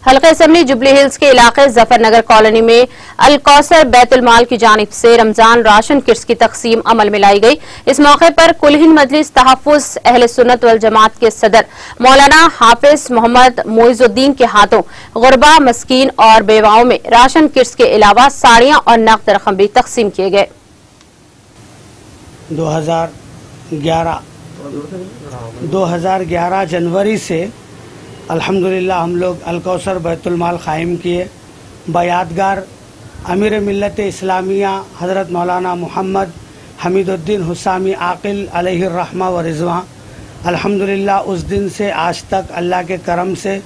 हल्का assembly jubilee hills के इलाके जफर नगर कॉलोनी में अलकौसर बैतुल माल की जानिब से रमजान राशन किट्स की तकसीम अमल में लाई गई। इस मौके पर कुल हिंद मजलिस तहफ़्फ़ुज़ अहले सुन्नत वल जमात के सदर मौलाना हाफिज मोहम्मद मोइज़ुद्दीन के हाथों गुरबा, मस्कीन और बेवाओं में राशन किट्स के अलावा साड़ियां और नकद रकम भी तकसीम किए गए। 2011 जनवरी से अल्हम्दुलिल्लाह हम लोग अलकौसर बैतुल माल कायम किए। बयादगार अमीर मिल्लत इस्लामिया हज़रत मौलाना मोहम्मद हमीदुद्दीन हुसामी आकिल अलैहि रहमा व रिज़वान अल्हम्दुलिल्लाह उस दिन से आज तक अल्लाह के करम से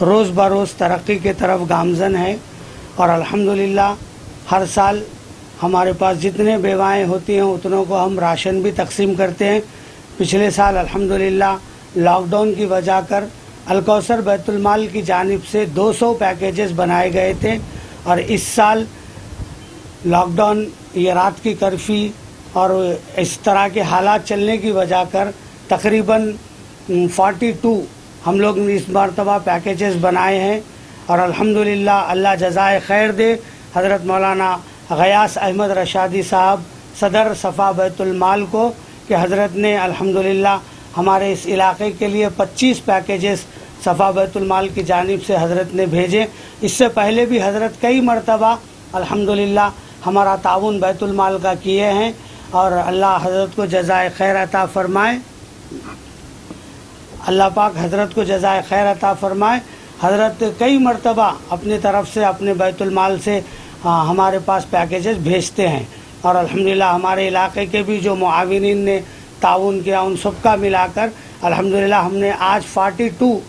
रोज़ बरोज़ तरक्की के तरफ गामज़न है। और अल्हम्दुलिल्लाह हर साल हमारे पास जितने बेवाएँ होती हैं उतनों को हम राशन भी तकसीम करते हैं। पिछले साल अल्हम्दुलिल्लाह लॉकडाउन की वजह कर अलकौसर बैतुल माल की जानिब से 200 पैकेजेस बनाए गए थे और इस साल लॉकडाउन, ये रात की कर्फ्यू और इस तरह के हालात चलने की वजह कर तकरीबन 42 हम लोग ने इस मरतबा पैकेजेस बनाए हैं। और अल्हम्दुलिल्लाह अल्लाह जज़ाए खैर दे हज़रत मौलाना गयास अहमद रशादी साहब सदर सफ़ा बैतुल माल को कि हज़रत ने अल्हम्दुलिल्लाह हमारे इस इलाके के लिए 25 पैकेजेस सफ़ा बैतुल माल की जानिब से हज़रत ने भेजे। इससे पहले भी हज़रत कई मरतबा अल्हम्दुलिल्लाह हमारा ताउन बैतुल माल का किए हैं और अल्लाह हज़रत को जज़ाए खैर अता फ़रमाए। अल्लाह पाक हज़रत को जज़ाए खैर अता फ़रमाए। हज़रत कई मरतबा अपनी तरफ से अपने बैतुल माल से हमारे पास पैकेजेस भेजते हैं और अल्हम्दुलिल्लाह हमारे इलाके के भी जो मुआविनीन ने ताउन किया उन सबका मिलाकर अल्हम्दुलिल्लाह हमने आज 42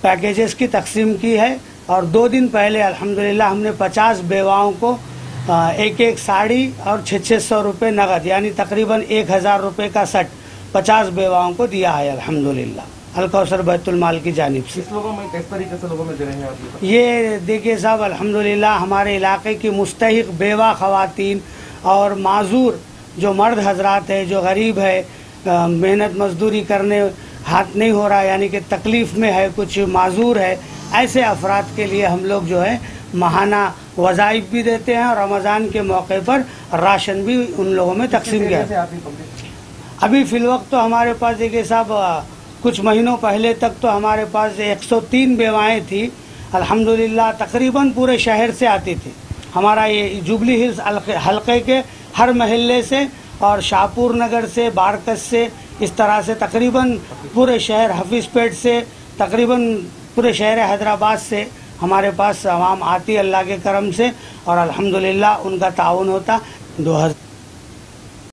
पैकेजेस की तकसीम की है। और 2 दिन पहले अल्हम्दुलिल्लाह हमने 50 बेवाओं को एक एक साड़ी और 600 रुपये नगद यानी तकरीबन 1000 रुपये का सेट 50 बेवाओं को दिया है अल्हम्दुलिल्लाह अलकौसर बैतुल माल की जानिब से। किस लोगों में, किस तरीके से लोगों में दे रहे हैं आप? ये देखिए साहब अल्हम्दुलिल्लाह हमारे इलाके की मुस्तहिक बेवा ख़वातीन और माजूर जो मर्द हजरात है, जो गरीब है, मेहनत मजदूरी करने हाथ नहीं हो रहा यानी कि तकलीफ़ में है, कुछ माजूर है, ऐसे अफराद के लिए हम लोग जो है माहाना वज़ाइफ भी देते हैं और रमज़ान के मौके पर राशन भी उन लोगों में तकसीम किया। अभी फ़िलवक्त तो हमारे पास देखिए साहब कुछ महीनों पहले तक तो हमारे पास 103 बेवाएँ थी अल्हम्दुलिल्लाह, तकरीबन पूरे शहर से आती थी। हमारा ये जुबली हिल्स हल्के के हर महल्ले से और शाहपुर नगर से, बारकस से, इस तरह से तकरीबन पूरे शहर हफीज़पेट से, तकरीबन पूरे शहर हैदराबाद से हमारे पास आवाम आती अल्लाह के करम से और अल्हम्दुलिल्लाह उनका ताउन होता।